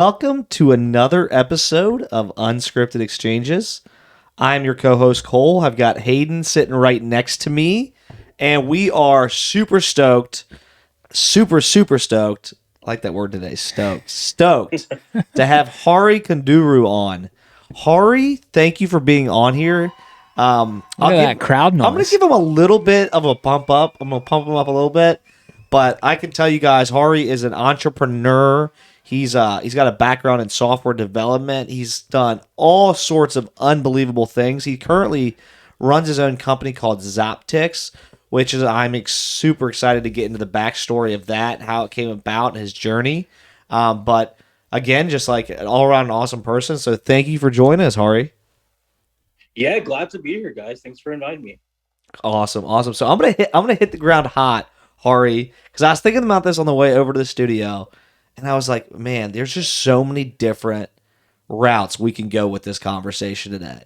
Welcome to another episode of Unscripted Exchanges. I'm your co-host Cole. I've got Hayden sitting right next to me, and we are super stoked, super stoked. I like that word today, stoked to have Hari Kunduru on. Hari, thank you for being on here. Look at that crowd I'm gonna noise. give him a little bit of a pump up. I'm gonna pump him up a little bit, but I can tell you guys, Hari is an entrepreneur. He's got a background in software development. He's done all sorts of unbelievable things. He currently runs his own company called Zoptiks, which is super excited to get into the backstory of that, how it came about, his journey. But again, just like an all around awesome person. So thank you for joining us, Hari. Yeah, glad to be here, guys. Thanks for inviting me. Awesome. So I'm gonna hit the ground hot, Hari, because I was thinking about this on the way over to the studio, and I was like, man, there's just so many different routes we can go with this conversation today.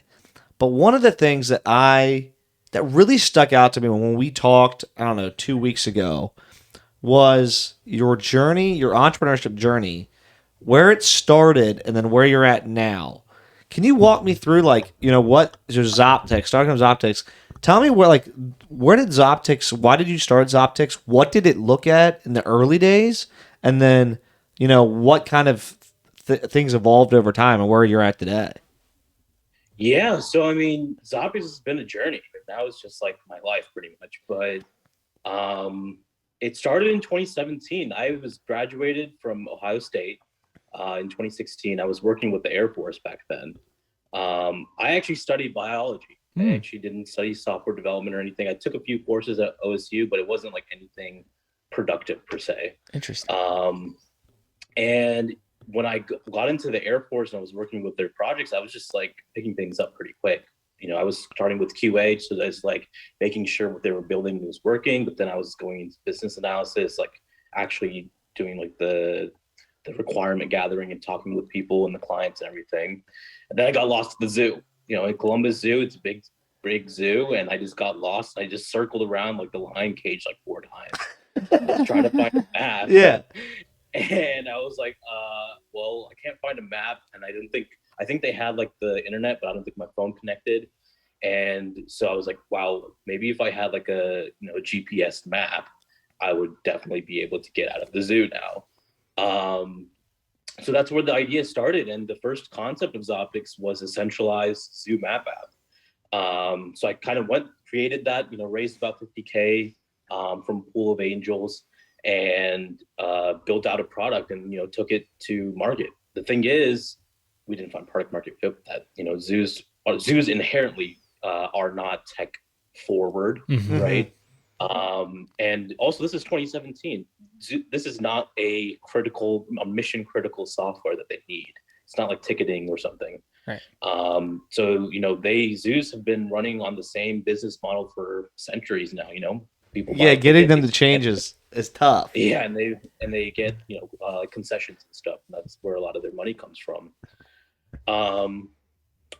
But one of the things that really stuck out to me when we talked, I don't know, 2 weeks ago, was your journey, your entrepreneurship journey, where it started, and then where you're at now. Can you walk me through, like, what is your Zoptiks? Talking of Zoptiks, tell me where did Zoptiks? Why did you start Zoptiks? What did it look at in the early days, and then what kind of things evolved over time, and where you're at today? Yeah, so I mean, Zoptiks has been a journey. That was just like my life pretty much. But it started in 2017. I was graduated from Ohio State in 2016. I was working with the Air Force back then. I actually studied biology. I actually didn't study software development or anything. I took a few courses at OSU, but it wasn't like anything productive per se. Interesting. And when I got into the Air Force and I was working with their projects, I was just like picking things up pretty quick. I was starting with QA, so that's like making sure what they were building was working. But then I was going into business analysis, like actually doing like the requirement gathering and talking with people and the clients and everything. And then I got lost at the zoo. In Columbus Zoo, it's a big zoo, and I just got lost. I just circled around like the lion cage like 4 times. I was trying to find a map. Yeah. And I was like, well, I can't find a map. And I think they had like the internet, but I don't think my phone connected. And so I was like, wow, maybe if I had like a GPS map, I would definitely be able to get out of the zoo now. So that's where the idea started. And the first concept of Zoptiks was a centralized zoo map app. So I kind of created that, raised about 50K from Pool of Angels, and built out a product and took it to market. The thing is, we didn't find product market fit with that. Zoos inherently are not tech forward, right? And also, this is 2017. This is not a mission critical software that they need. It's not like ticketing or something. Right. So zoos have been running on the same business model for centuries now. People Getting them to change is tough. Yeah, and they get concessions and stuff. And that's where a lot of their money comes from.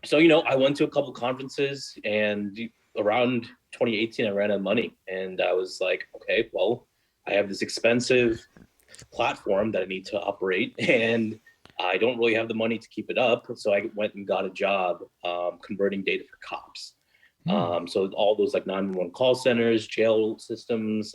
So I went to a couple conferences, and around 2018 I ran out of money, and I was like, okay, well, I have this expensive platform that I need to operate, and I don't really have the money to keep it up. So I went and got a job converting data for cops. So all those like 911 call centers, jail systems,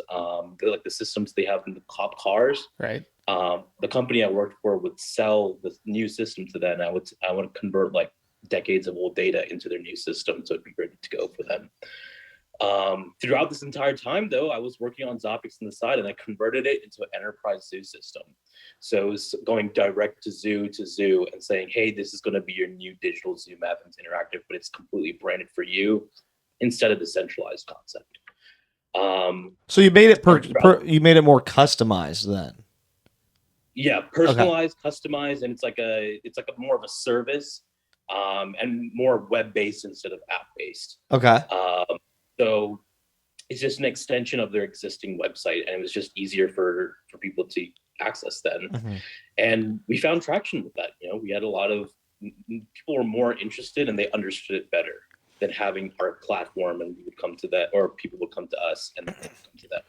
they're like the systems they have in the cop cars. Right. The company I worked for would sell the new system to them. I would convert like decades of old data into their new system, so it'd be ready to go for them. Throughout this entire time, though, I was working on Zoptiks on the side, and I converted it into an enterprise zoo system. So it was going direct to zoo and saying, hey, this is going to be your new digital zoo map. It's interactive, but it's completely branded for you instead of the centralized concept. So you made it you made it more customized then. Yeah, personalized, customized, and it's like a more of a service, and more web-based instead of app-based. Okay. So it's just an extension of their existing website, and it was just easier for people to access then. And we found traction with that. We had a lot of people were more interested, and they understood it better than having our platform, and we would come to that, or people would come to us and come to that.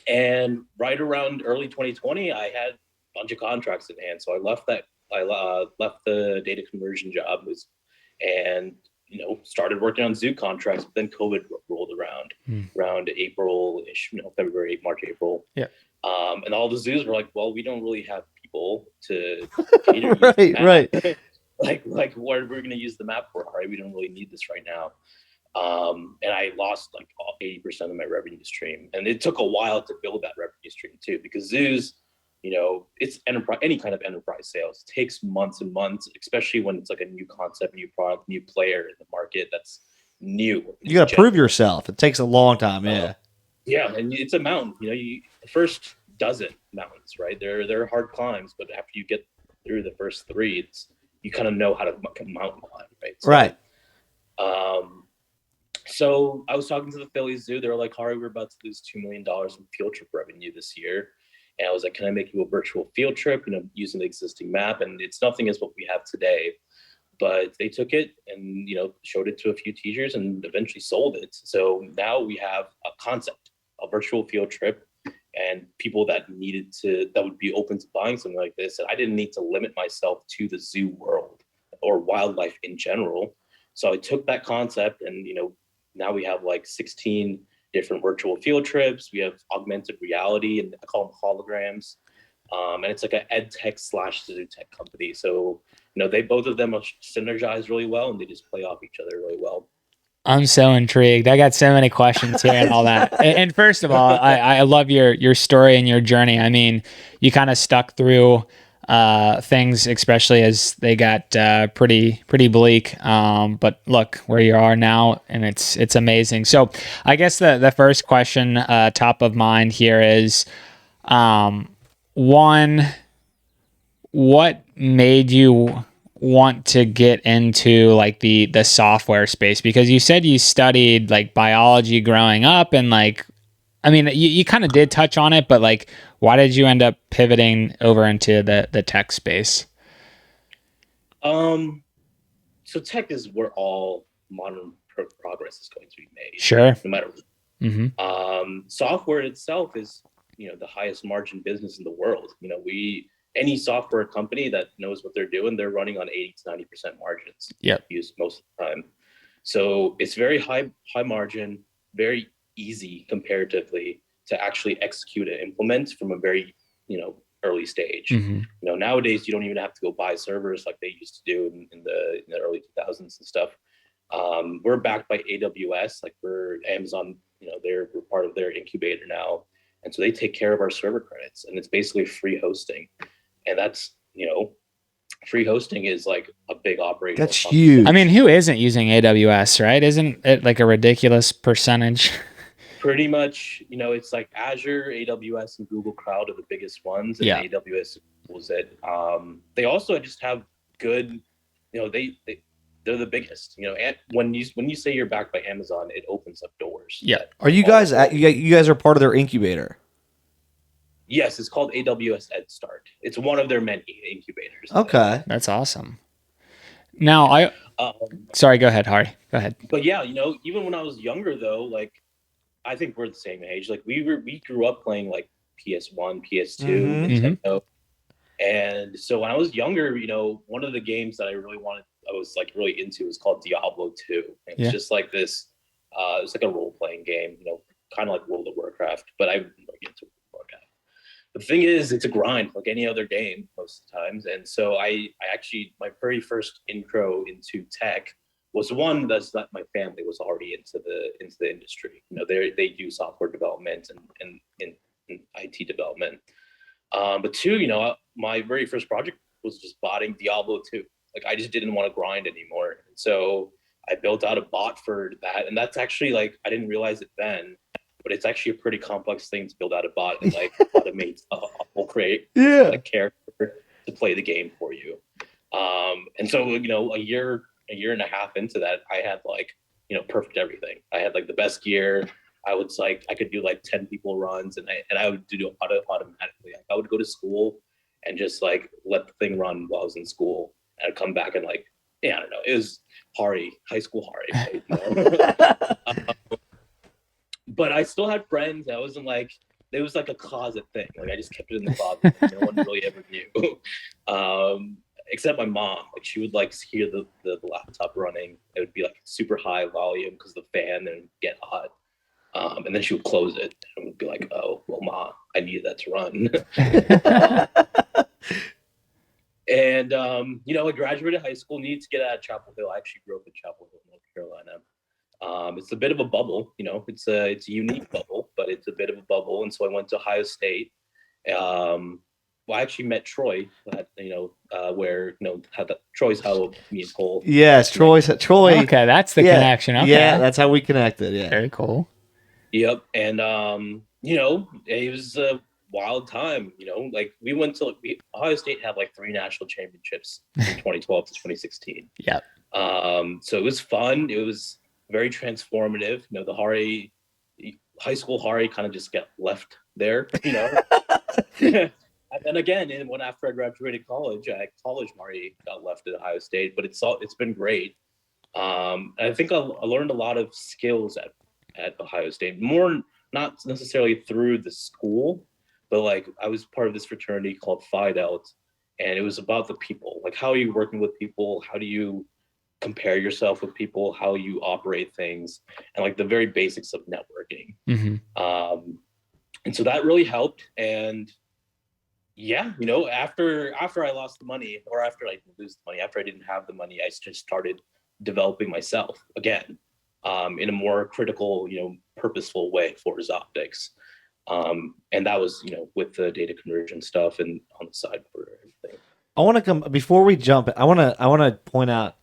And right around early 2020, I had bunch of contracts in hand. So I left that. I left the data conversion job and started working on zoo contracts. But then COVID rolled around April-ish, February, March, April. Yeah. And all the zoos were like, well, we don't really have people to cater right. like what are we going to use the map for? Right? We don't really need this right now. And I lost like 80% of my revenue stream, and it took a while to build that revenue stream too, because zoos, it's enterprise, any kind of enterprise sales takes months and months, especially when it's like a new concept, new product, new player in the market that's new. You got to prove yourself. It takes a long time. Yeah. Yeah, and it's a mountain. The first dozen mountains, right? They're hard climbs, but after you get through the first three, you kind of know how to mountain climb, right? So, right. So I was talking to the Philly Zoo. They were like, Hari, we're about to lose $2 million in field trip revenue this year. And I was like, can I make you a virtual field trip, using the existing map? And it's nothing as what we have today. But they took it and, showed it to a few teachers and eventually sold it. So now we have a concept, a virtual field trip, and people that would be open to buying something like this. And I didn't need to limit myself to the zoo world or wildlife in general. So I took that concept and, now we have like 16 different virtual field trips. We have augmented reality, and I call them holograms. And it's like an ed tech / zoo tech company. So, both of them are synergized really well, and they just play off each other really well. I'm so intrigued. I got so many questions here and all that. And first of all, I love your story and your journey. I mean, you kind of stuck through things, especially as they got pretty bleak. But look where you are now, and it's amazing. So I guess the first question top of mind here is, one, what made you want to get into like the software space? Because you said you studied like biology growing up, and like, I mean, you kind of did touch on it, but like, why did you end up pivoting over into the tech space? So tech is where all modern progress is going to be made. Sure. No matter what. Mm-hmm. Software itself is, the highest margin business in the world. Any software company that knows what they're doing, they're running on 80 to 90% margins. Yeah. Used most of the time. So it's very high margin, very easy comparatively to actually execute and implement from a very, early stage. Mm-hmm. Nowadays you don't even have to go buy servers like they used to do in the early 2000s and stuff. We're backed by AWS, like we're Amazon, we're part of their incubator now. And so they take care of our server credits, and it's basically free hosting. And that's, free hosting is like a big operation. That's huge. I mean, who isn't using AWS, right? Isn't it like a ridiculous percentage? Pretty much, it's like Azure, AWS, and Google Cloud are the biggest ones. And yeah. AWS was it. They also just have good, they're the biggest. And when you say you're backed by Amazon, it opens up doors. Yeah. Are you guys you guys are part of their incubator? Yes, it's called AWS Ed Start. It's one of their many incubators. Okay, that's awesome. Now, sorry, go ahead, Hari. Go ahead. But yeah, even when I was younger, though, like I think we're the same age. Like we grew up playing like PS1, PS2, Nintendo, and so when I was younger, one of the games that I was like really into was called Diablo 2. And it's just like this. It's like a role playing game, kind of like World of Warcraft, but I'm like into Warcraft. The thing is, it's a grind like any other game most of the times. And so I actually, my very first intro into tech was one that my family was already into the industry. They do software development and IT development. But two, my very first project was just botting Diablo 2. Like I just didn't want to grind anymore. And so I built out a bot for that. And that's actually like, I didn't realize it then, but it's actually a pretty complex thing to build out a bot and like automate will create a character to play the game for you. And so, a year and a half into that, I had like, perfect everything. I had like the best gear. I could do like 10 people runs and I would do it automatically. Like I would go to school and just like let the thing run while I was in school. And I'd come back and like, I don't know. It was high school Hari. But I still had friends. I wasn't like, it was like a closet thing. Like I just kept it in the closet. Like, no one really ever knew, except my mom. Like she would like hear the laptop running. It would be like super high volume because the fan and get hot. And then she would close it and would be like, "Oh, well, Ma, I needed that to run." And I graduated high school, needed to get out of Chapel Hill. I actually grew up in Chapel Hill, North Carolina. It's a bit of a bubble, it's a unique bubble, but it's a bit of a bubble. And so I went to Ohio State. I actually met Troy, where had that Troy's how me and Cole. Yes, Troy. Okay, that's the connection. Okay. Yeah, that's how we connected. Yeah, very cool. Yep, and it was a wild time. Like we went to Ohio State had like 3 national championships from 2012 to 2016. Yep. So it was fun. It was very transformative. The high school Hari kind of just got left there. And then again, after I graduated college, Hari got left at Ohio State. But it's been great. I think I learned a lot of skills at Ohio State. More not necessarily through the school, but like I was part of this fraternity called Phi Delta, and it was about the people. Like, how are you working with people? How do you compare yourself with people? How you operate things, and like the very basics of networking. Mm-hmm. And so that really helped. And yeah, after I lost the money, or after I didn't lose the money, after I didn't have the money, I just started developing myself again, in a more critical, purposeful way for Zoptiks. And that was, with the data conversion stuff and on the side for everything. I want to come before we jump. I want to point out.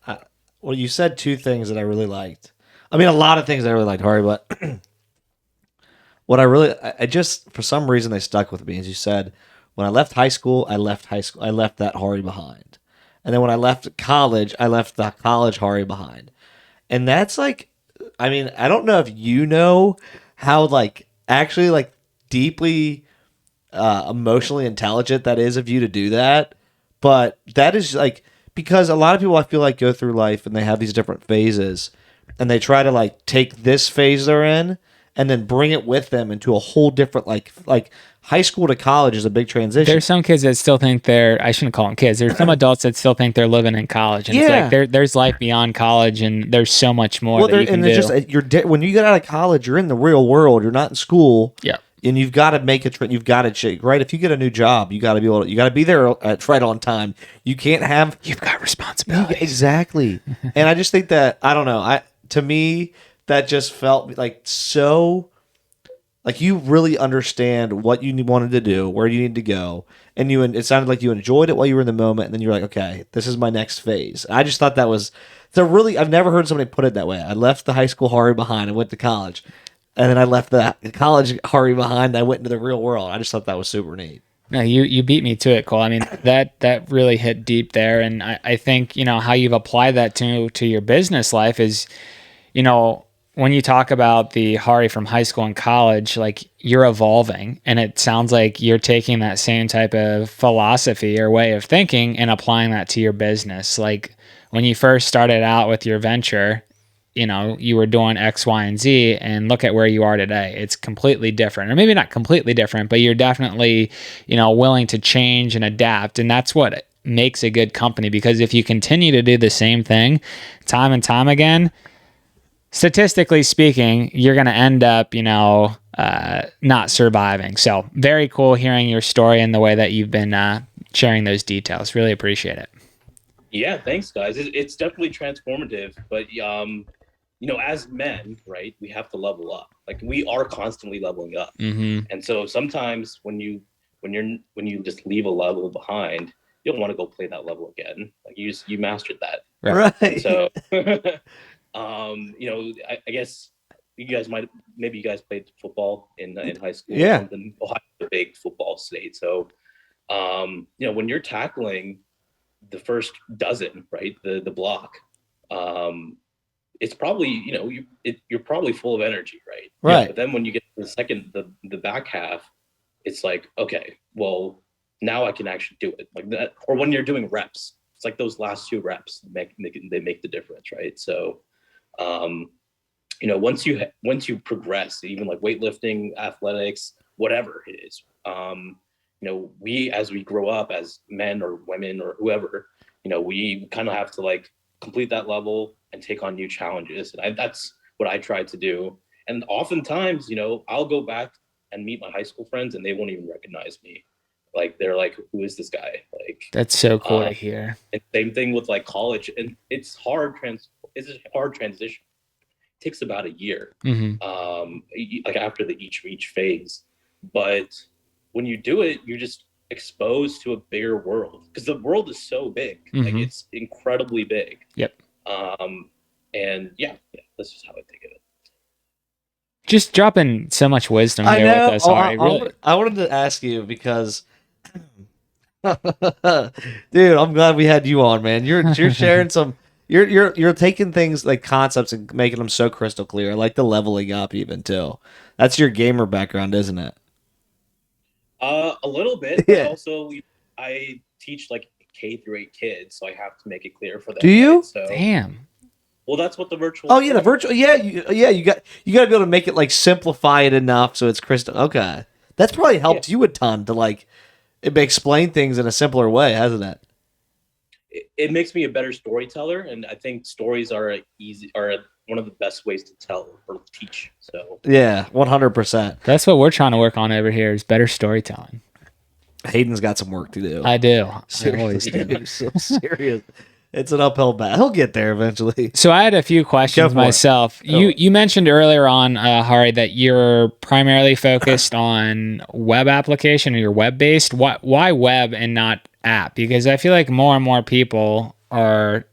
Well, you said 2 things that I really liked. I mean, a lot of things I really liked, Hari, but what I just for some reason they stuck with me. As you said, when I left high school, I left that Hari behind, and then when I left college, I left the college Hari behind, and that's like, I mean, I don't know if you know how actually deeply emotionally intelligent that is of you to do that, but that is because a lot of people I feel like go through life and they have these different phases and they try to take this phase they're in and then bring it with them into a whole different like high school to college is a big transition. There's some kids that still think I shouldn't call them kids. There's some adults that still think they're living in college. And it's like there's life beyond college and there's so much more that you can do. Just when you get out of college, you're in the real world. You're not in school. Yeah. And you've got to make it. You've got to shake right. If you get a new job, you got to be able. You got to be there right on time. You can't have. You've got responsibilities. Exactly. And I just think that I don't know. To me that just felt so. You really understand what you wanted to do, where you need to go, and it sounded like you enjoyed it while you were in the moment, and then you're like, okay, this is my next phase. I just thought that was I've never heard somebody put it that way. I left the high school Hari behind and went to college. And then I left the college Hari behind. I went into the real world. I just thought that was super neat. No, you beat me to it, Cole. I mean, that really hit deep there. And I think, how you've applied that to your business life is, when you talk about the Hari from high school and college, you're evolving. And it sounds like you're taking that same type of philosophy or way of thinking and applying that to your business. Like when you first started out with your venture, you were doing X, Y, and Z, and look at where you are today. It's completely different, or maybe not completely different, but you're definitely, willing to change and adapt. And that's what makes a good company, because if you continue to do the same thing time and time again, statistically speaking, you're going to end up, not surviving. So very cool hearing your story and the way that you've been sharing those details. Really appreciate it. Yeah, thanks, guys. It's definitely transformative, but as men, right, we have to level up. We are constantly leveling up. Mm-hmm. And so sometimes when you just leave a level behind, you don't want to go play that level again. You mastered that. Right. So, I guess you guys played football in high school. Yeah. Or something. Ohio's a big football state. So, when you're tackling the first dozen, right, the block, it's probably, you're probably full of energy, right? Right. But then when you get to the second, the back half, it's like, okay, well, now I can actually do it like that. Or when you're doing reps, it's like those last 2 reps they make the difference, right? So, once you progress, even like weightlifting, athletics, whatever it is. We, as we grow up as men or women or whoever, we kind of have to like complete that level and take on new challenges. And that's what I try to do. And oftentimes, I'll go back and meet my high school friends and they won't even recognize me. Like, they're like, who is this guy? Like, That's so cool to hear. and same thing with like college, and it's it's a hard transition. It takes about a year, like after each phase. But when you do it, you're just exposed to a bigger world, because the world is so big. Like, it's incredibly big. Yep. And yeah, that's just how I think of it. Just dropping so much wisdom here with us, Ari. Really. I wanted to ask you because, dude, I'm glad we had you on, man. You're sharing some. You're taking things like concepts and making them so crystal clear. I like the leveling up even too. That's your gamer background, isn't it? A little bit. Yeah. But also, I teach like K through 8 kids, so I have to make it clear for them. Do you? Right? So, Damn. well, that's what the virtual. Oh yeah, the virtual. Yeah, you got to be able to make it like simplify it enough so it's crystal. Okay, that's probably helped you a ton to like explain things in a simpler way, hasn't it? It makes me a better storyteller, and I think stories are one of the best ways to tell or teach. So yeah, 100%. That's what we're trying to work on over here, is better storytelling. Hayden's got some work to do. I do. Seriously, I always do. dude, so serious. It's an uphill battle. He'll get there eventually. So I had a few questions myself. You mentioned earlier on, Hari, that you're primarily focused on web application, or you're web-based. Why web and not app? Because I feel like more and more people are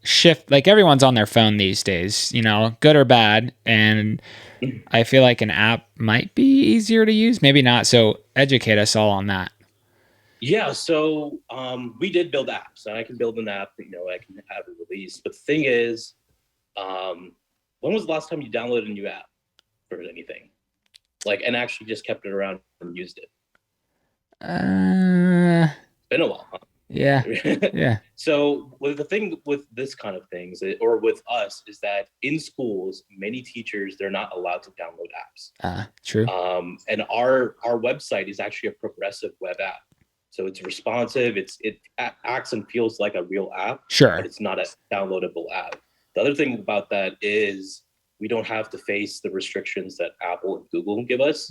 like everyone's on their phone these days, good or bad. And I feel like an app might be easier to use, maybe not. So educate us all on that. Yeah, so we did build apps, and I can build an app, I can have it released. But the thing is, when was the last time you downloaded a new app for anything? Like, and actually just kept it around and used it? It's been a while, huh? Yeah. Yeah. So the thing with this kind of things, or with us, is that in schools, many teachers, they're not allowed to download apps. True. And our website is actually a progressive web app. So it's responsive. It acts and feels like a real app. Sure. But it's not a downloadable app. The other thing about that is we don't have to face the restrictions that Apple and Google give us.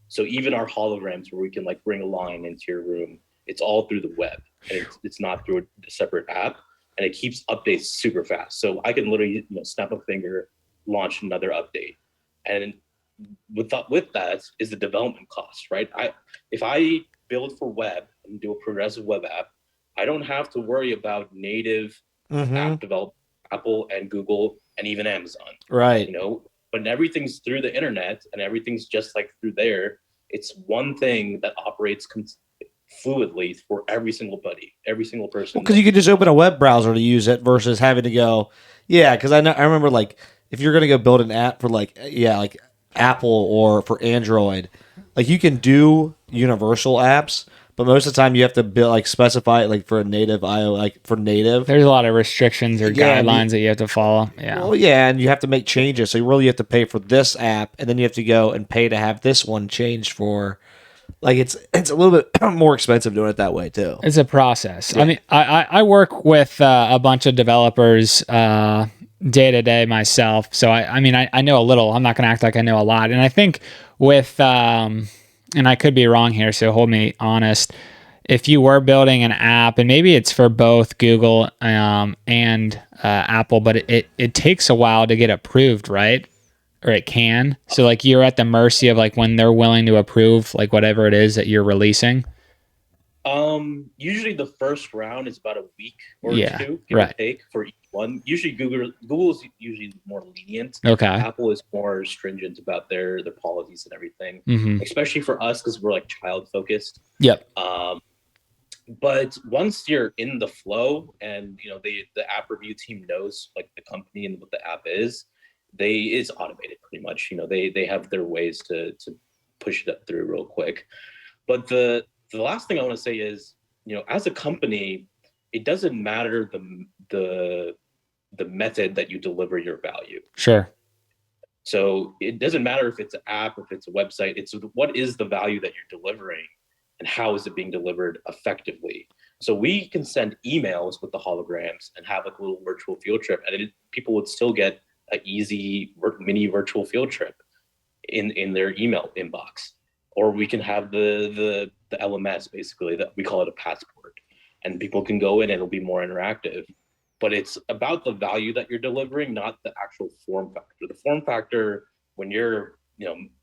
So even our holograms, where we can like bring a line into your room, it's all through the web. And it's not through a separate app. And it keeps updates super fast. So I can literally snap a finger, launch another update. And with that is the development cost, right? If I build for web and do a progressive web app, I don't have to worry about native app development, Apple and Google and even Amazon. Right. When everything's through the internet and everything's just like through there, it's one thing that operates fluidly for every single person. Because you could just open a web browser to use it versus having to go, because I remember like if you're gonna go build an app for like Apple or for Android, like you can do universal apps, but most of the time you have to build specify it like for a native for native. There's a lot of restrictions or guidelines that you have to follow. Yeah. Well, and you have to make changes. So you really have to pay for this app, and then you have to go and pay to have this one changed for. Like it's a little bit more expensive doing it that way too. It's a process. Yeah. I mean, I work with a bunch of developers day to day myself, so I know a little. I'm not going to act like I know a lot. And I think with and I could be wrong here, so hold me honest. If you were building an app, and maybe it's for both Google and Apple, but it takes a while to get approved, right? Or it can. So like you're at the mercy of like when they're willing to approve like whatever it is that you're releasing. Usually the first round is about a week or two, give or take, for each one. Usually Google is usually more lenient. Okay. Apple is more stringent about their policies and everything, especially for us because we're like child focused. Yep. But once you're in the flow and the app review team knows like the company and what the app is, it's automated pretty much. They have their ways to push that through real quick. But the last thing I want to say is, as a company, it doesn't matter the method that you deliver your value. Sure. So it doesn't matter if it's an app, if it's a website, it's what is the value that you're delivering and how is it being delivered effectively. So we can send emails with the holograms and have like a little virtual field trip, and people would still get an easy mini virtual field trip in their email inbox. Or we can have the LMS, basically, that we call it a passport, and people can go in and it'll be more interactive. But it's about the value that you're delivering, not the actual form factor. The form factor, when you're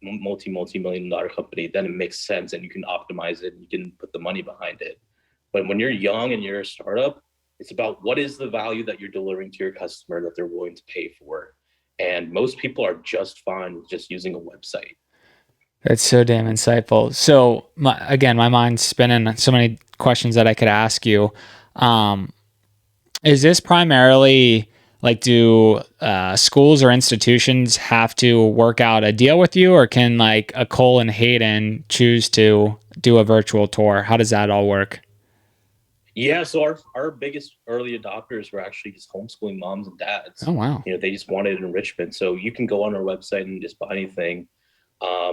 multi-million dollar company, then it makes sense and you can optimize it and you can put the money behind it. But when you're young and you're a startup, it's about what is the value that you're delivering to your customer that they're willing to pay for. And most people are just fine with just using a website. That's so damn insightful. So my mind's spinning so many questions that I could ask you. Is this primarily like, do schools or institutions have to work out a deal with you, or can like a Cole and Hayden choose to do a virtual tour? How does that all work? Yeah, so our biggest early adopters were actually just homeschooling moms and dads. Oh, wow. They just wanted enrichment. So you can go on our website and just buy anything.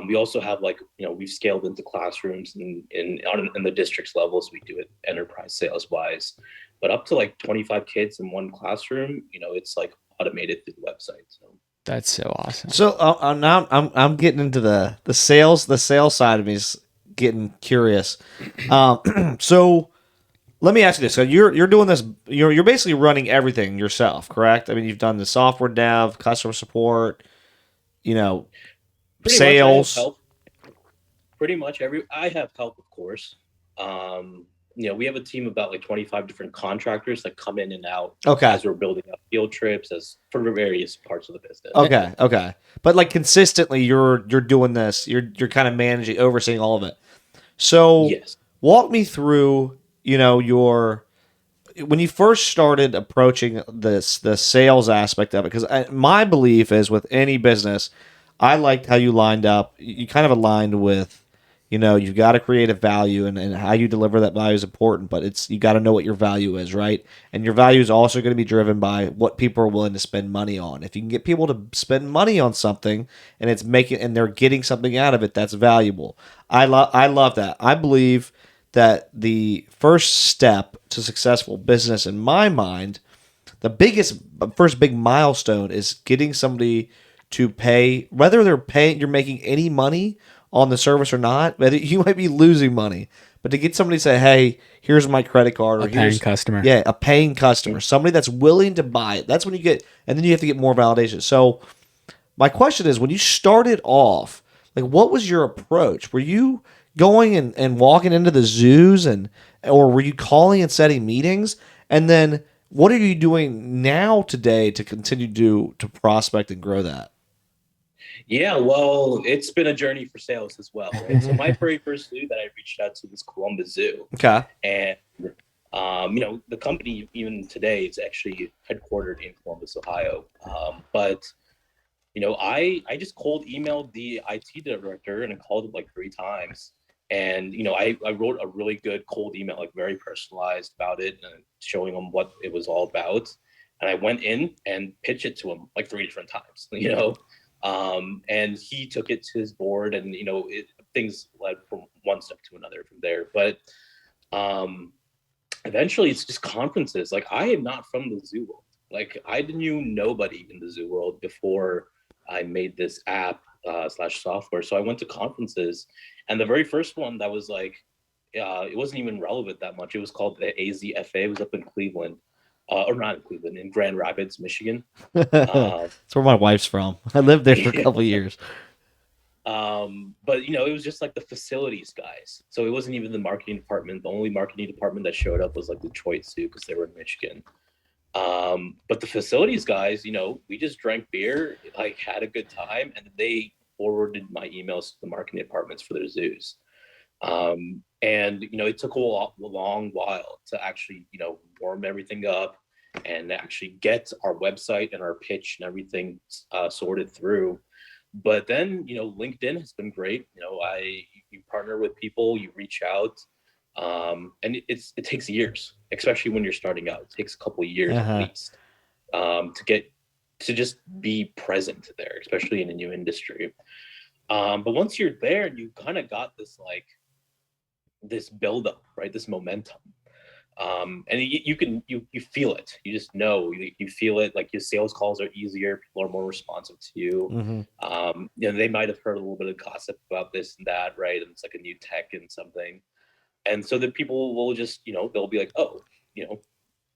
We also have we've scaled into classrooms and in the districts levels, we do it enterprise sales wise, but up to like 25 kids in one classroom, it's like automated through the website. So That's so awesome. So now I'm getting into the sales side of me is getting curious. So let me ask you this: so you're doing this. You're basically running everything yourself, correct? I mean, you've done the software dev, customer support, pretty sales. much pretty much I have help, of course. We have a team of about like 25 different contractors that come in and out as we're building up field trips as for various parts of the business. Okay. But like consistently you're doing this. You're kind of managing, overseeing all of it. So yes. Walk me through, your when you first started approaching the sales aspect of it, because my belief is with any business, I liked how you lined up. You kind of aligned with, you've got to create a value, and how you deliver that value is important. But you got to know what your value is, right? And your value is also going to be driven by what people are willing to spend money on. If you can get people to spend money on something, and they're getting something out of it, that's valuable. I love that. I believe that the first step to successful business, in my mind, first big milestone is getting somebody to pay, whether you're making any money on the service or not, whether you might be losing money, but to get somebody to say, hey, here's my credit card, or A paying customer. Yeah, a paying customer, somebody that's willing to buy it. That's when you get, and then you have to get more validation. So my question is, when you started off, like, what was your approach? Were you going and walking into the zoos, or were you calling and setting meetings? And then what are you doing now today to continue to prospect and grow that? Yeah, well, it's been a journey for sales as well, right? So my very first zoo that I reached out to was Columbus Zoo. Okay. And the company even today is actually headquartered in Columbus, Ohio. But I just cold emailed the IT director and I called him like 3 times. And I wrote a really good cold email, like very personalized about it, and showing him what it was all about. And I went in and pitched it to him like 3 different times, and he took it to his board, and things led from one step to another from there. But eventually, it's just conferences. Like, I am not from the zoo world. Like, I knew nobody in the zoo world before I made this app slash software. So I went to conferences, and the very first one that was like, it wasn't even relevant that much. It was called the AZFA. It was up in Cleveland, or not in Cleveland, in Grand Rapids, Michigan. That's where my wife's from. I lived there for a couple of years. But it was just like the facilities guys. So it wasn't even the marketing department. The only marketing department that showed up was like Detroit Zoo, because they were in Michigan. But the facilities guys, we just drank beer, like had a good time, and they forwarded my emails to the marketing departments for their zoos. And it took a long while to actually, warm everything up and actually get our website and our pitch and everything sorted through. But then, LinkedIn has been great. You partner with people, you reach out, and it takes years, especially when you're starting out. It takes a couple of years at least to get to just be present there, especially in a new industry. But once you're there, you kind of got this like this buildup, right? This momentum. And you feel it. You just know you feel it. Like your sales calls are easier. People are more responsive to you. Mm-hmm. They might have heard a little bit of gossip about this and that, right? And it's like a new tech and something, and so that people will just they'll be like, oh,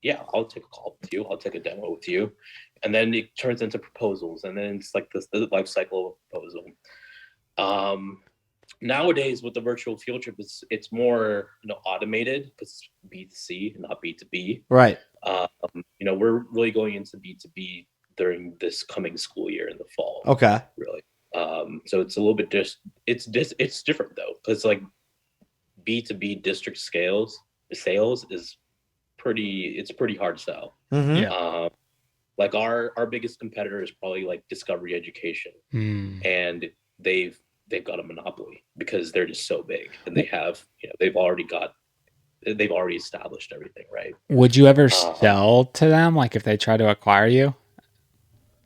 yeah, I'll take a call with you. I'll take a demo with you, and then it turns into proposals, and then it's like the life cycle of a proposal. Nowadays with the virtual field trip, it's more automated because it's B2C and not B2B. Right. We're really going into B2B during this coming school year in the fall. Okay. Really. So it's a little bit it's different though, because like B2B district sales is pretty hard sell. Mm-hmm. Yeah. Like our biggest competitor is probably like Discovery Education, and they've got a monopoly because they're just so big, and they have they've already established everything, right? Would you ever sell to them, like if they try to acquire you?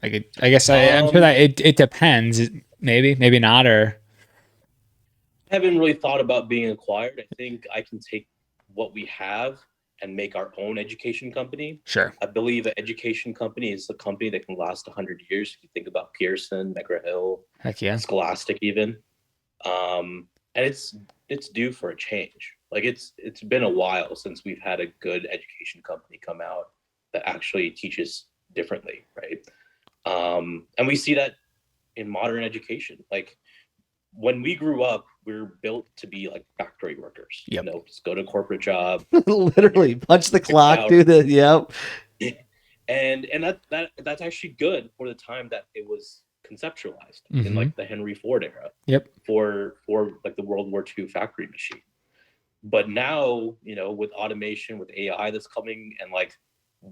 Like, I guess I'm sure that it depends. Maybe not, or I haven't really thought about being acquired. I think I can take what we have and make our own education company. sure. I believe an education company is a company that can last 100 years. If you think about Pearson, McGraw-Hill, Heck yeah. Scholastic, even, and it's due for a change. Like it's been a while since we've had a good education company come out that actually teaches differently, right? And we see that in modern education. Like when we grew up, we were built to be like factory workers. Yep. Just go to a corporate job, Literally punch the clock, do the yep. And that's actually good for the time that it was conceptualized in like the Henry Ford era. Yep. For like the World War II factory machine. But now, with automation, with AI that's coming, and like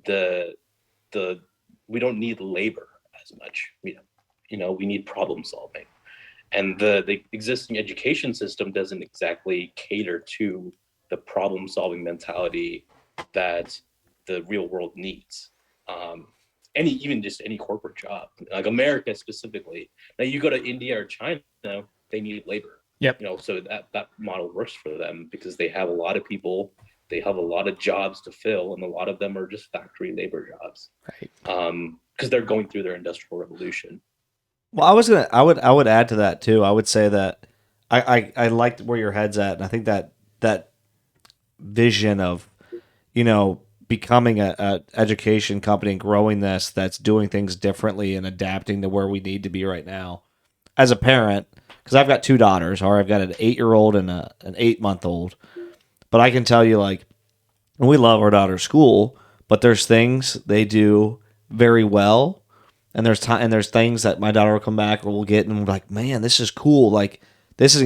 the we don't need labor as much. We need problem solving. And the existing education system doesn't exactly cater to the problem solving mentality that the real world needs. Even just any corporate job, like America specifically. Now you go to India or China, they need labor. Yep. So that model works for them because they have a lot of people, they have a lot of jobs to fill, and a lot of them are just factory labor jobs. Right. Because they're going through their industrial revolution. Well, I would add to that too. I would say that I liked where your head's at, and I think that vision of becoming a education company and growing this that's doing things differently and adapting to where we need to be right now. As a parent, because I've got two daughters, or I've got an 8-year-old and an 8-month-old, but I can tell you, like, we love our daughter's school, but there's things they do very well, and there's things that my daughter will come back or we'll get and we're like, man, this is cool. Like this is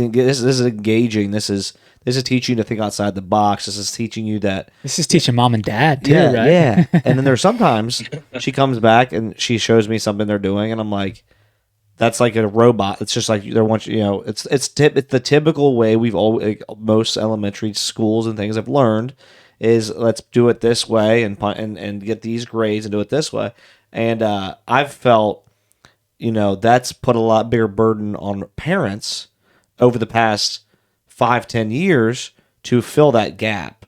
engaging. This is teaching you to think outside the box. This is teaching you that. This is teaching mom and dad too, Yeah, right? yeah. And then there's sometimes she comes back and she shows me something they're doing, and I'm like, that's like a robot. It's just like they're it's the typical way we've always, like, most elementary schools and things have learned is let's do it this way and get these grades and do it this way. And I've felt, that's put a lot bigger burden on parents over the past 5-10 years to fill that gap.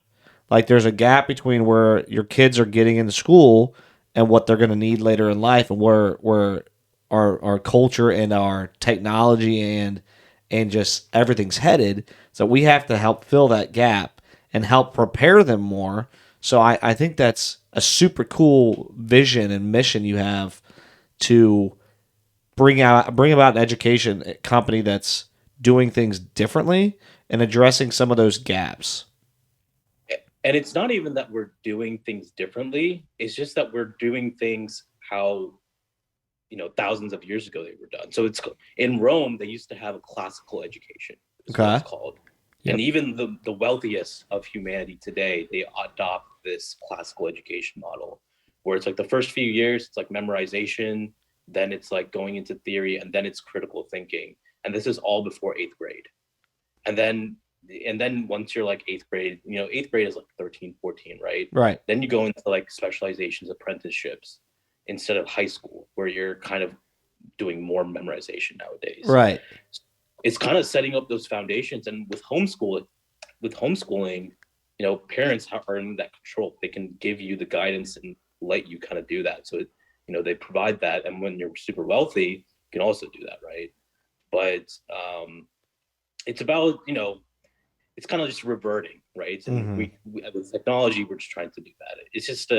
Like there's a gap between where your kids are getting into school and what they're going to need later in life, and where our culture and our technology and just everything's headed. So we have to help fill that gap and help prepare them more. So I think that's a super cool vision and mission you have to bring about an education company that's doing things differently and addressing some of those gaps. And it's not even that we're doing things differently. It's just that we're doing things how thousands of years ago they were done. So it's in Rome, they used to have a classical education. Is what it's called. Yep. And even the wealthiest of humanity today, they adopt this classical education model where it's like the first few years, it's like memorization, then it's like going into theory, and then it's critical thinking. And this is all before 8th grade. And then once you're like 8th grade, 8th grade is like 13, 14, right? Right. Then you go into like specializations, apprenticeships. instead of high school, where you're kind of doing more memorization nowadays. Right. It's kind of setting up those foundations. And with homeschooling, parents are in that control. They can give you the guidance and let you kind of do that. So, they provide that. And when you're super wealthy, you can also do that, right? But it's about, it's kind of just reverting, right? And we with technology, we're just trying to do that. It's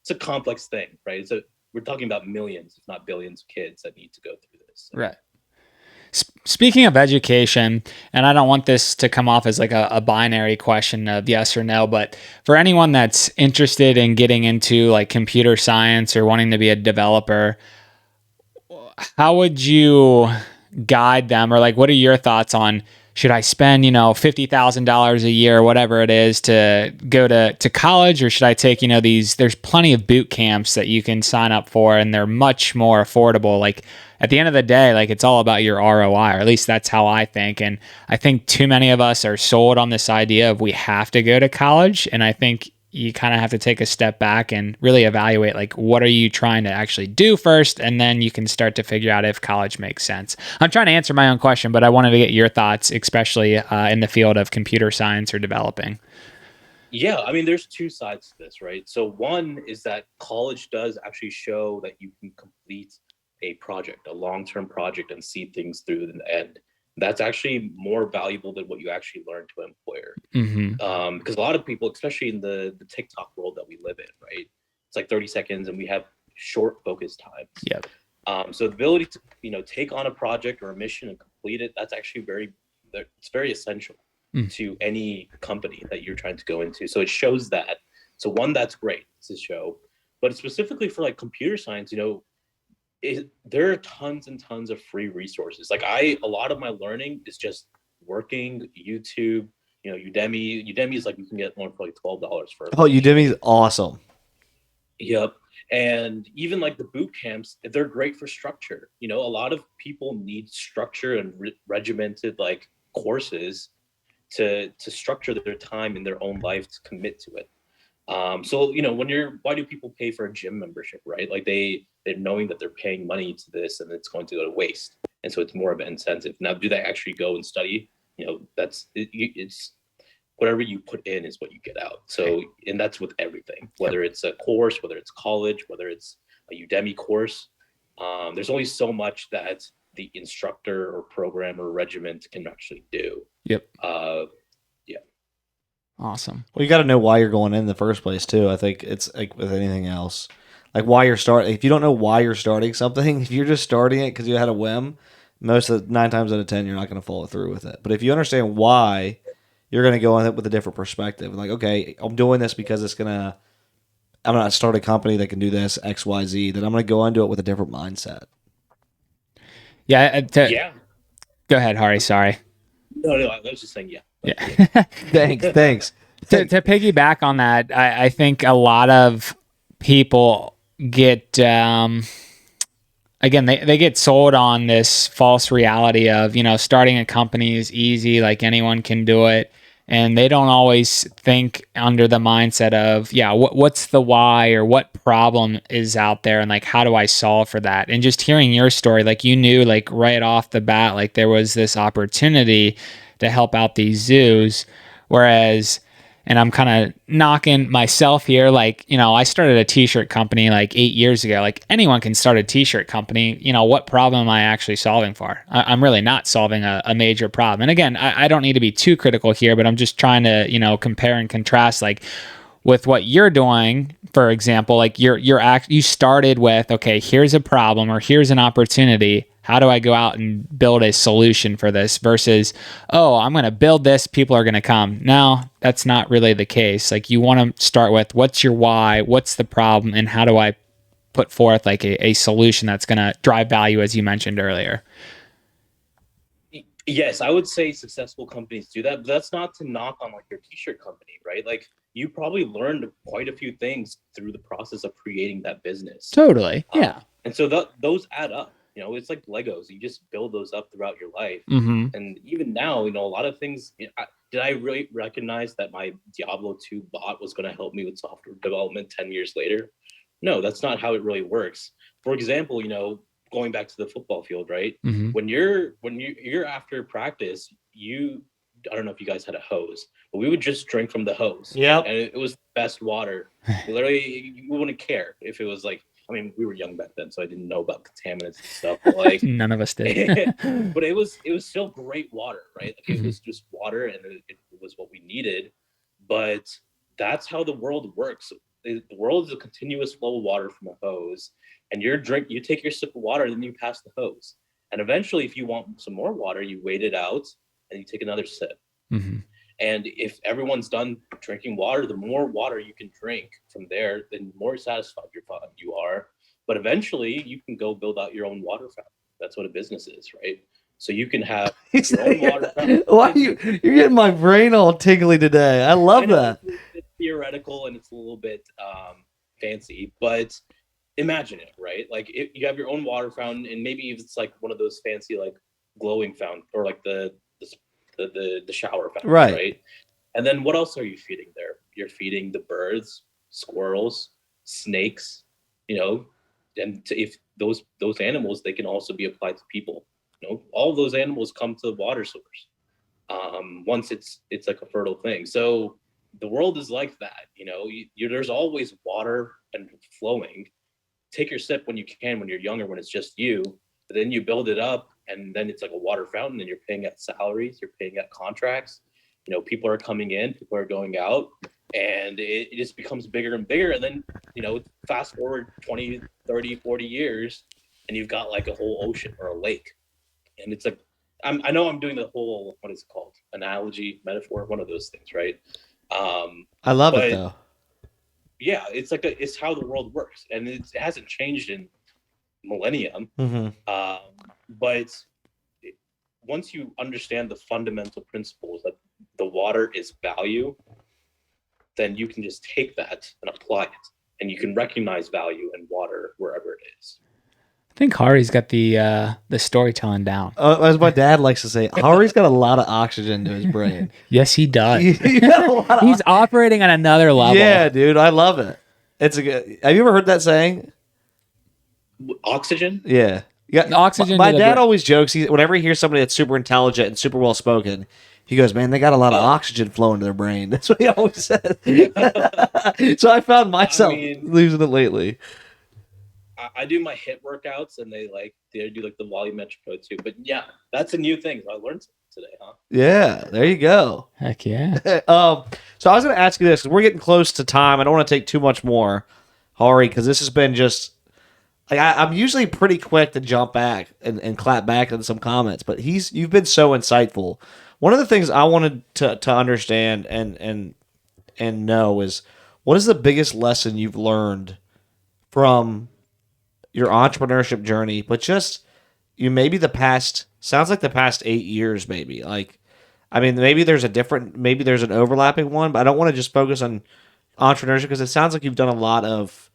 a complex thing, right? We're talking about millions, if not billions of kids that need to go through this. So. Right. Speaking of education, and I don't want this to come off as like a binary question of yes or no, but for anyone that's interested in getting into like computer science or wanting to be a developer, how would you guide them, or like what are your thoughts on, should I spend, $50,000 a year, whatever it is, to go to college, or should I take, there's plenty of boot camps that you can sign up for and they're much more affordable. Like at the end of the day, like it's all about your ROI, or at least that's how I think. And I think too many of us are sold on this idea of we have to go to college. And I think you kind of have to take a step back and really evaluate, like, what are you trying to actually do first? And then you can start to figure out if college makes sense. I'm trying to answer my own question, but I wanted to get your thoughts, especially in the field of computer science or developing. Yeah, I mean, there's two sides to this, right? So one is that college does actually show that you can complete a project, a long-term project, and see things through to the end. That's actually more valuable than what you actually learn to an employer. Because a lot of people, especially in the TikTok world that we live in, right? It's like 30 seconds and we have short focus times. Yep. So the ability to, take on a project or a mission and complete it, that's actually it's very essential to any company that you're trying to go into. So it shows that. So one, that's great to show. But specifically for like computer science, there are tons and tons of free resources. Like a lot of my learning is just working, YouTube, Udemy. Udemy is like, you can get one for like $12 for. Oh, Udemy is awesome. Yep. And even like the boot camps, they're great for structure. A lot of people need structure and regimented like courses to structure their time in their own life to commit to it. So, why do people pay for a gym membership, right? Like they're knowing that they're paying money to this and it's going to go to waste. And so it's more of an incentive. Now, do they actually go and study? It's whatever you put in is what you get out. So, and that's with everything, whether it's a course, whether it's college, whether it's a Udemy course, there's only so much that the instructor or program or regiment can actually do. Yep. Yeah. Awesome. Well, you got to know why you're going in the first place too. I think it's like with anything else, like why you're starting. If you don't know why you're starting something, if you're just starting it because you had a whim, most of 9 times out of 10 you're not going to follow through with it. But if you understand why, you're going to go in it with a different perspective. Like, okay, I'm doing this because I'm going to start a company that can do this X, Y, Z. Then I'm going to go into it with a different mindset. Yeah. Yeah. Go ahead, Hari. Sorry. No, I was just saying, yeah. Yeah. Thanks. To piggyback on that, I think a lot of people get, again, they get sold on this false reality of, starting a company is easy, like anyone can do it. And they don't always think under the mindset of, what's the why, or what problem is out there, and like, how do I solve for that? And just hearing your story, like you knew like right off the bat, like there was this opportunity to help out these zoos. Whereas, and I'm kind of knocking myself here, like, I started a t-shirt company like 8 years ago. Like anyone can start a t-shirt company. What problem am I actually solving for? I'm really not solving a major problem. And again, I don't need to be too critical here, but I'm just trying to, compare and contrast, like with what you're doing, for example, like you started with, okay, here's a problem or here's an opportunity. How do I go out and build a solution for this versus, oh, I'm going to build this, people are going to come. No, that's not really the case. Like you want to start with what's your why, what's the problem, and how do I put forth like a solution that's going to drive value, as you mentioned earlier. Yes, I would say successful companies do that, but that's not to knock on like your t-shirt company, right? Like you probably learned quite a few things through the process of creating that business. Totally. Yeah. And so those add up. It's like Legos. You just build those up throughout your life. Mm-hmm. And even now, a lot of things, did I really recognize that my Diablo 2 bot was going to help me with software development 10 years later? No, that's not how it really works. For example, going back to the football field, right? Mm-hmm. When you're after practice, I don't know if you guys had a hose, but we would just drink from the hose. Yep. And it was the best water. Literally, you wouldn't care if it was like, I mean, we were young back then, so I didn't know about contaminants and stuff. But like, None of us did. but it was still great water, right? Like, it Mhm. was just water, and it was what we needed. But that's how the world works. The world is a continuous flow of water from a hose, and you take your sip of water, then you pass the hose, and eventually, if you want some more water, you wait it out and you take another sip. Mhm. And if everyone's done drinking water, the more water you can drink from there, then the more satisfied you are. But eventually, you can go build out your own water fountain. That's what a business is, right? So you can have your own water fountain. Why you're getting my brain all tingly today? I love that. It's theoretical and it's a little bit fancy, but imagine it, right? Like, you have your own water fountain, and maybe it's like one of those fancy, like, glowing fountain, or like the shower fountain, right? And then what else are you feeding there? You're feeding the birds, squirrels, snakes, and if those animals, they can also be applied to people. All those animals come to the water source once it's like a fertile thing. So the world is like that. There's always water and flowing. Take your sip when you can, when you're younger, when it's just you. But then you build it up, and then it's like a water fountain, and you're paying out salaries, you're paying out contracts. People are coming in, people are going out, and it just becomes bigger and bigger. And then, fast forward 20, 30, 40 years, and you've got like a whole ocean or a lake. And it's like, I know I'm doing the whole, what is it called? Analogy, metaphor, one of those things, right? I love it though. Yeah, it's how the world works, and it hasn't changed in millennium. Mm-hmm. But once you understand the fundamental principles that the water is value, then you can just take that and apply it, and you can recognize value in water wherever it is. I think Hari's got the storytelling down. As my dad likes to say, Hari's got a lot of oxygen to his brain. Yes, he does. He's operating on another level. Yeah, dude, I love it. It's a good. Have you ever heard that saying? Oxygen? Yeah. Oxygen. My dad always jokes. Whenever he hears somebody that's super intelligent and super well spoken, he goes, "Man, they got a lot of oxygen flowing to their brain." That's what he always says. So I found myself losing it lately. I do my HIIT workouts, and they do like the volumetric code too. But yeah, that's a new thing. I learned something today, huh? Yeah, there you go. Heck yeah. So I was going to ask you this, because we're getting close to time. I don't want to take too much more, Hari, because this has been just like I'm usually pretty quick to jump back and clap back on some comments, but you've been so insightful. One of the things I wanted to understand and know is, what is the biggest lesson you've learned from your entrepreneurship journey, but just maybe sounds like the past 8 years, maybe. Like, I mean, maybe there's an overlapping one, but I don't want to just focus on entrepreneurship, because it sounds like you've done a lot of,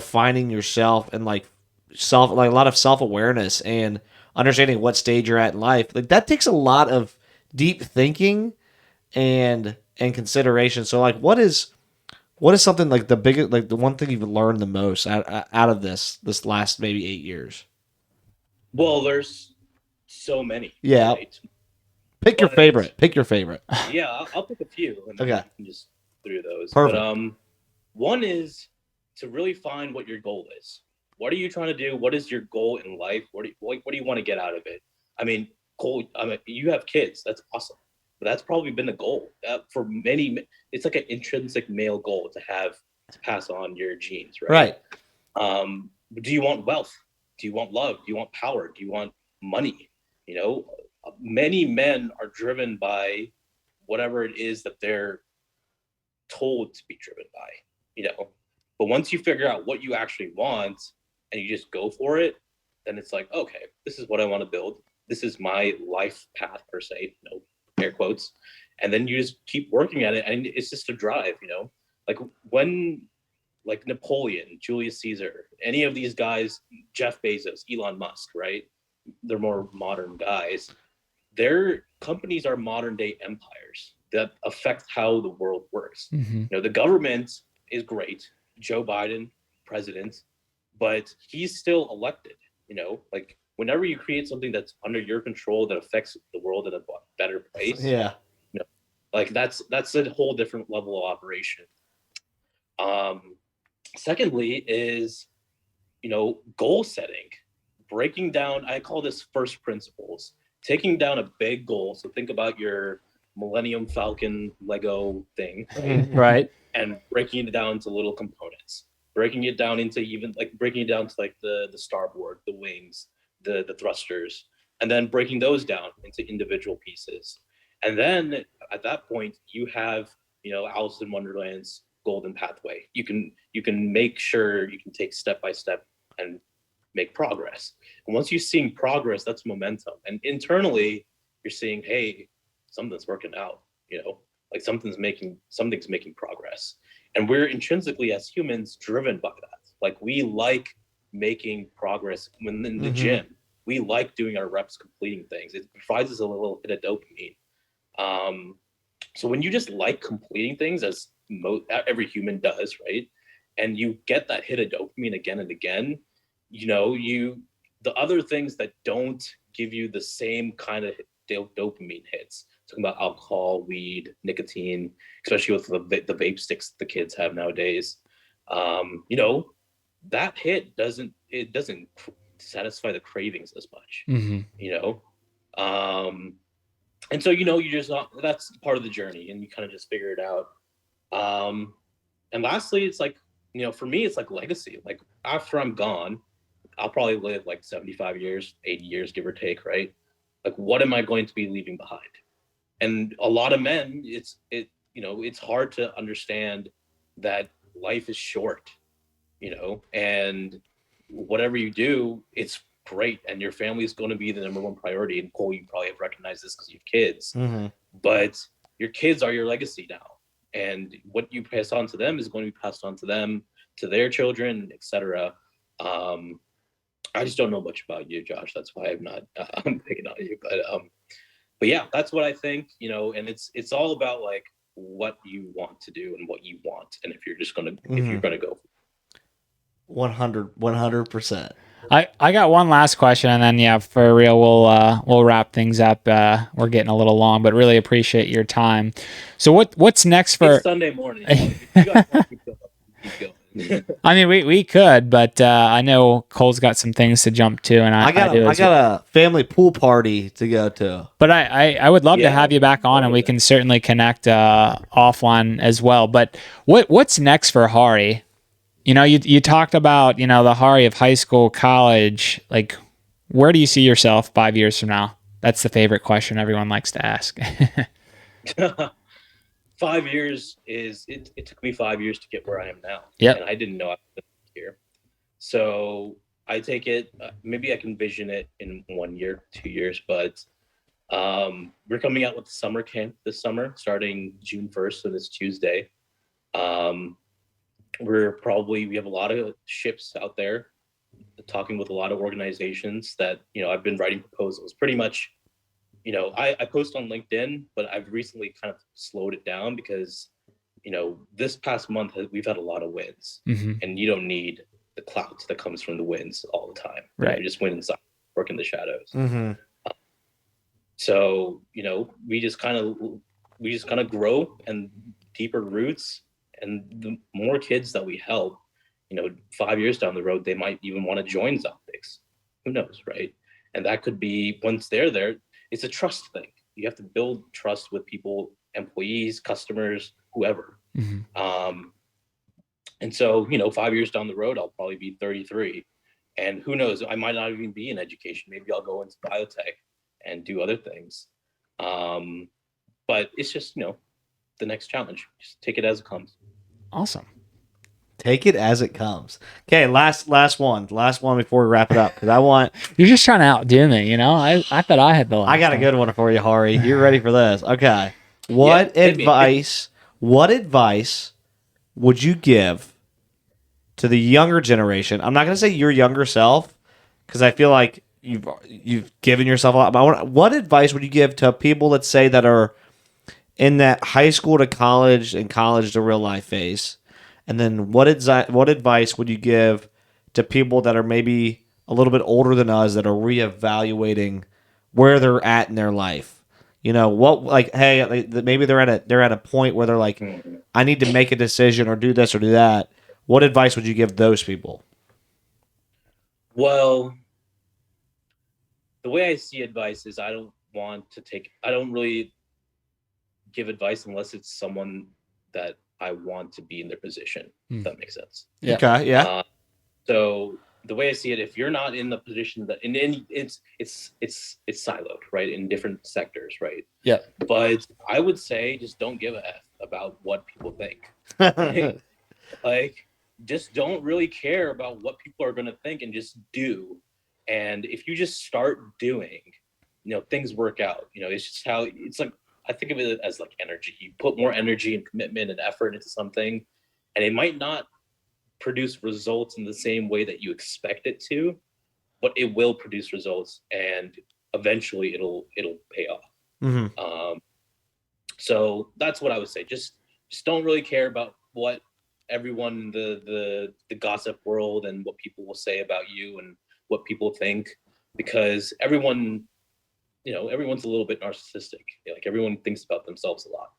finding yourself and like a lot of self-awareness and understanding what stage you're at in life. Like, that takes a lot of deep thinking and consideration. So like, what is something like the biggest, like the one thing you've learned the most out of this last maybe 8 years? Well, there's so many. Yeah. Right? Pick your favorite. Yeah, I'll pick a few, and Okay. you can just through those. Perfect. But one is to really find what your goal is. What are you trying to do? What is your goal in life? What do you want to get out of it? I mean, Cole, you have kids. That's awesome. But that's probably been the goal for many. It's like an intrinsic male goal to pass on your genes, right? Right. Do you want wealth? Do you want love? Do you want power? Do you want money? Many men are driven by whatever it is that they're told to be driven by, But once you figure out what you actually want and you just go for it, then it's like, okay, this is what I want to build. This is my life path, per se, air quotes. And then you just keep working at it, and it's just a drive, like Napoleon, Julius Caesar, any of these guys, Jeff Bezos, Elon Musk, right? They're more modern guys. Their companies are modern day empires that affect how the world works. Mm-hmm. The government is great. Joe Biden, president, but he's still elected. Like whenever you create something that's under your control that affects the world in a better place, Yeah. Like that's a whole different level of operation. Secondly is, goal setting, breaking down, I call this first principles, taking down a big goal. So think about your Millennium Falcon Lego thing, Right. and breaking it down into little components, breaking it down to like the starboard, the wings, the thrusters, and then breaking those down into individual pieces. And then at that point, you have, Alice in Wonderland's golden pathway. You can make sure you can take step by step and make progress. And once you're seeing progress, that's momentum. And internally, you're seeing, hey, something's working out. Like something's making progress. And we're intrinsically as humans driven by that. Like we like making progress when in the gym. We like doing our reps, completing things. It provides us a little hit of dopamine. So when you just like completing things, as every human does, right? And you get that hit of dopamine again and again, the other things that don't give you the same kind of dopamine hits, talking about alcohol, weed, nicotine, especially with the vape sticks the kids have nowadays, that hit doesn't satisfy the cravings as much, and so you just that's part of the journey, and you kind of just figure it out. And lastly, it's like, for me, it's like legacy. Like after I'm gone, I'll probably live like 75 years, 80 years, give or take, right? Like what am I going to be leaving behind? And a lot of men, it's hard to understand that life is short, and whatever you do, it's great, and your family is going to be the number one priority. And Cole, you probably have recognized this because you have kids, but your kids are your legacy now, and what you pass on to them is going to be passed on to them, to their children, etc. I just don't know much about you, Josh. That's why I'm not I'm picking on you, but yeah, that's what I think, and it's all about like what you want to do and what you want, and if you're gonna go 100%. I got one last question, and then for real, we'll wrap things up. We're getting a little long, but really appreciate your time. So what's next for it's Sunday morning? If you guys want to keep going. I mean, we could, but I know Cole's got some things to jump to, and I got a family pool party to go to. But I would love to have you back on, and we can certainly connect offline as well. But what's next for Hari? You talked about the Hari of high school, college. Like, where do you see yourself 5 years from now? That's the favorite question everyone likes to ask. 5 years it took me 5 years to get where I am now. Yeah. And I didn't know I was here. So I take it, maybe I can vision it in 1 year, 2 years, but we're coming out with the summer camp this summer, starting June 1st, so this Tuesday. We have a lot of ships out there, talking with a lot of organizations that, I've been writing proposals pretty much. I post on LinkedIn, but I've recently kind of slowed it down because, this past month we've had a lot of wins, and you don't need the clout that comes from the wins all the time. Right. You just win inside, work in the shadows. So, we just kind of grow and deeper roots, and the more kids that we help, 5 years down the road, they might even want to join Zoptiks. Who knows, right? And that could be, once they're there, it's a trust thing. You have to build trust with people, employees, customers, whoever. And so, 5 years down the road, I'll probably be 33. And who knows, I might not even be in education. Maybe I'll go into biotech and do other things. But it's just, the next challenge. Just take it as it comes. Awesome. Take it as it comes. Okay, last one before we wrap it up, because You're just trying to outdo me, I thought I had the last. I got a good one for you, Hari. You're ready for this? Okay. What advice would you give to the younger generation? I'm not going to say your younger self, because I feel like you've given yourself a lot. But what advice would you give to people that say that are in that high school to college and college to real life phase, And then what advice would you give to people that are maybe a little bit older than us that are reevaluating where they're at in their life? You know, what like hey, maybe they're at a point where they're like, Mhm. I need to make a decision or do this or do that. What advice would you give those people? Well, the way I see advice is I don't really give advice unless it's someone that I want to be in their position, if that makes sense. Yeah. Okay, yeah. So the way I see it, if you're not in the position that in any it's siloed, right? In different sectors, right? Yeah. But I would say just don't give a F about what people think. Right? Like just don't really care about what people are gonna think and just do. And if you just start doing, things work out. It's just how it's like I think of it as like energy. You put more energy and commitment and effort into something, and it might not produce results in the same way that you expect it to, but it will produce results, and eventually it'll pay off. Hmm. So that's what I would say. Just don't really care about what everyone in the gossip world and what people will say about you and what people think, because everyone's a little bit narcissistic. Like everyone thinks about themselves a lot.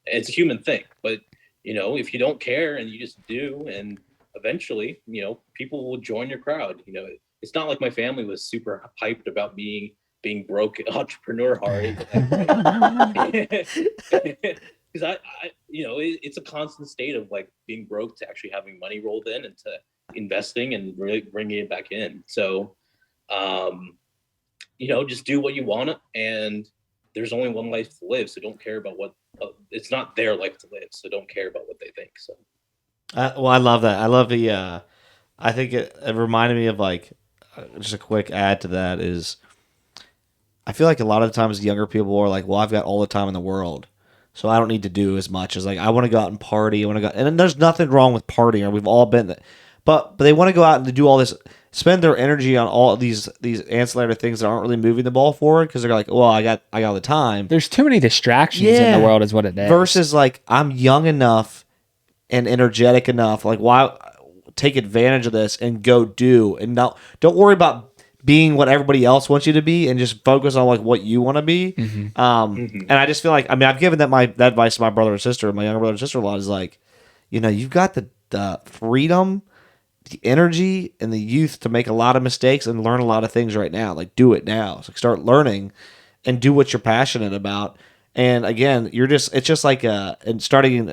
It's a human thing, but if you don't care and you just do, and eventually, people will join your crowd. It's not like my family was super hyped about being broke entrepreneur, Hari. Because it's a constant state of like being broke to actually having money rolled in and to investing and really bringing it back in. So, just do what you want, and there's only one life to live. So don't care about what it's not their life to live. So don't care about what they think. So Well, I love that. I love the. I think it reminded me of like just a quick add to that is I feel like a lot of times younger people are like, well, I've got all the time in the world, so I don't need to do as much as like I want to go out and party. I want to go, and there's nothing wrong with partying. We've all been that, but they want to go out and do all this, spend their energy on all these ancillary things that aren't really moving the ball forward because they're like, well, I got all the time. There's too many distractions in the world, is what it is. Versus like I'm young enough and energetic enough, like why take advantage of this and go do and don't worry about being what everybody else wants you to be and just focus on like what you want to be. And I just feel like I've given that advice to my brother and sister, my younger brother and sister a lot is like, you've got the freedom, the energy, and the youth to make a lot of mistakes and learn a lot of things right now. Like do it now. So start learning and do what you're passionate about. And again, it's just like and starting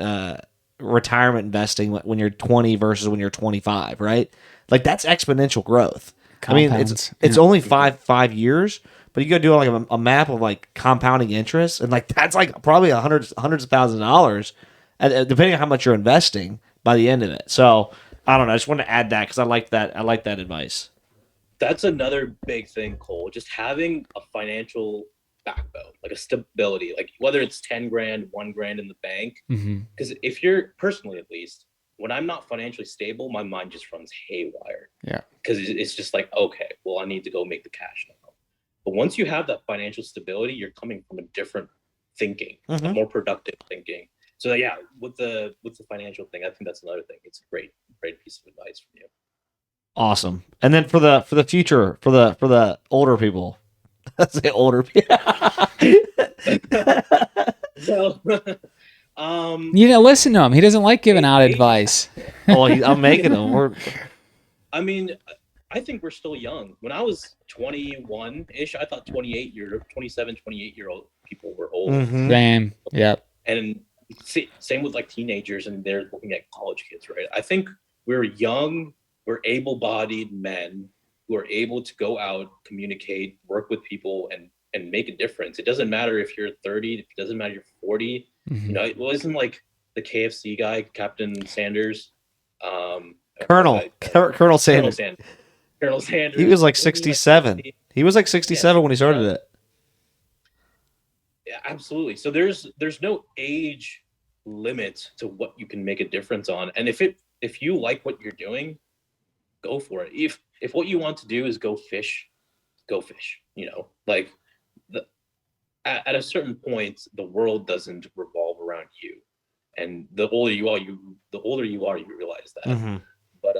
retirement investing when you're 20 versus when you're 25, right? Like that's exponential growth. Compounds. I mean, it's only 5 years, but you go do like a map of like compounding interest, and like that's like probably hundreds of thousands of dollars, depending on how much you're investing by the end of it. So I don't know. I just want to add that because I like that. I like that advice. that's another big thing, Cole. Just having a financial backbone, like a stability, like whether it's 10 grand, 1 grand in the bank. Because if you're personally, at least, when I'm not financially stable, my mind just runs haywire. Yeah. Because it's just like, okay, well, I need to go make the cash now. But once you have that financial stability, you're coming from a different thinking, a more productive thinking. So yeah, with the financial thing, I think that's another thing. It's a great piece of advice from you. Awesome. And then for the future, for the older people, let's say older people. So, listen to him. He doesn't like giving out advice. Oh, I'm making them. I mean, I think we're still young. When I was 21-ish, I thought 27, 28-year-old people were old. Same. Yep. And same with like teenagers, and they're looking at college kids, right? I think we're young, we're able-bodied men who are able to go out, communicate, work with people, and make a difference. It doesn't matter if you're 30, it doesn't matter if you're 40. It wasn't like the KFC guy, Captain Sanders. Colonel Sanders. Colonel Sanders. He was like 67. He was like 67 when he started it. Yeah, absolutely. So there's no age limit to what you can make a difference on. And if you like what you're doing, go for it. If what you want to do is go fish, go fish. Like at a certain point, the world doesn't revolve around you. And the older you are, you realize that. Mm-hmm. But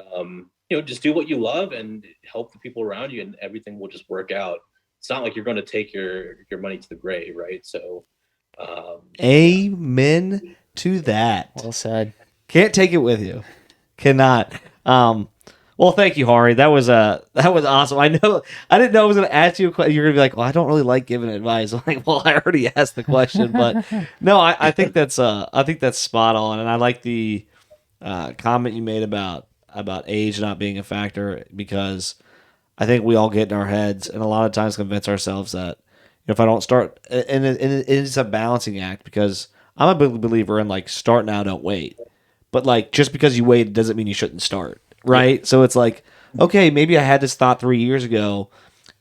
just do what you love and help the people around you, and everything will just work out. It's not like you're going to take your money to the grave, right? So, Amen to that. Well said. Can't take it with you. Cannot. Well, thank you, Hari. That was awesome. I didn't know I was going to ask you a question. You're going to be like, well, I don't really like giving advice. I'm like, well, I already asked the question, but no, I think that's spot on, and I like the comment you made about age not being a factor, because I think we all get in our heads and a lot of times convince ourselves that if I don't start, and it is a balancing act, because I'm a big believer in like start now, don't wait. But like just because you wait doesn't mean you shouldn't start, right? So it's like, okay, maybe I had this thought 3 years ago,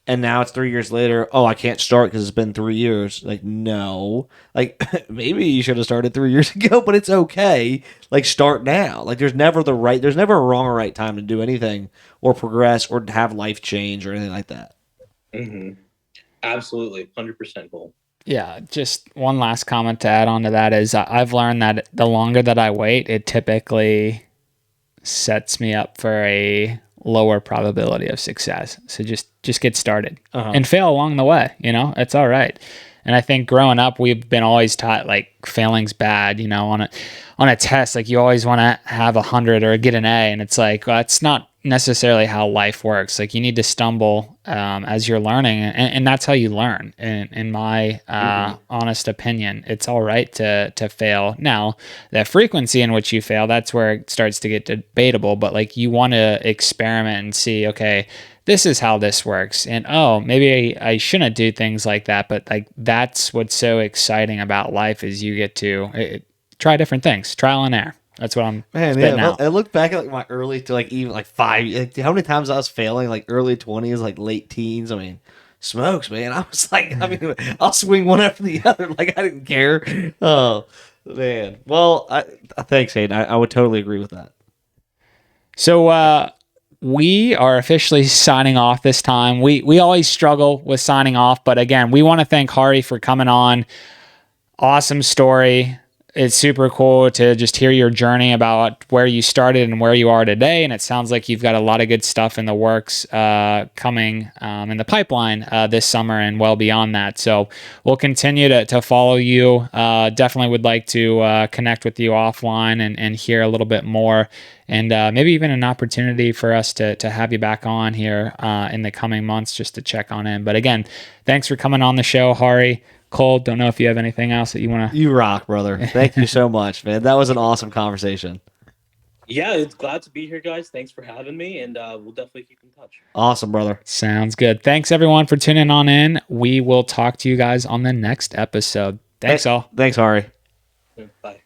and now it's 3 years later. Oh, I can't start because it's been 3 years. Like, no, like maybe you should have started 3 years ago, but it's okay. Like, start now. Like, there's never a wrong or right time to do anything or progress or have life change or anything like that. Mm-hmm. Absolutely, 100% Cole. Yeah, just one last comment to add on to that is I've learned that the longer that I wait, it typically sets me up for a lower probability of success. So just get started and fail along the way. It's all right. And I think growing up, we've been always taught like failing's bad. On a test, like you always want to have 100 or get an A, and it's like, well, that's not necessarily how life works. Like you need to stumble as you're learning, and that's how you learn. In my honest opinion, it's all right to fail. Now, the frequency in which you fail, that's where it starts to get debatable. But like you want to experiment and see, okay, this is how this works, and maybe I shouldn't do things like that. But like that's what's so exciting about life, is you get to try different things, trial and error. That's what I'm spitting out. I look back at like my early to like even like how many times I was failing, like early 20s, like late teens. I mean, smokes, man. I was like, I'll swing one after the other. Like I didn't care. Oh man. Well, thanks, Hayden. I would totally agree with that. So we are officially signing off this time. We always struggle with signing off, but again, we want to thank Hari for coming on. Awesome story. It's super cool to just hear your journey about where you started and where you are today. And it sounds like you've got a lot of good stuff in the works coming in the pipeline this summer and well beyond that. So we'll continue to follow you. Definitely would like to connect with you offline and hear a little bit more. And maybe even an opportunity for us to have you back on here in the coming months just to check on in. But again, thanks for coming on the show, Hari. Cole, don't know if you have anything else that you want to... You rock, brother. Thank you so much, man. That was an awesome conversation. Yeah, it's glad to be here, guys. Thanks for having me, and we'll definitely keep in touch. Awesome, brother. Sounds good. Thanks, everyone, for tuning on in. We will talk to you guys on the next episode. Thanks, all. Thanks, Hari. Bye.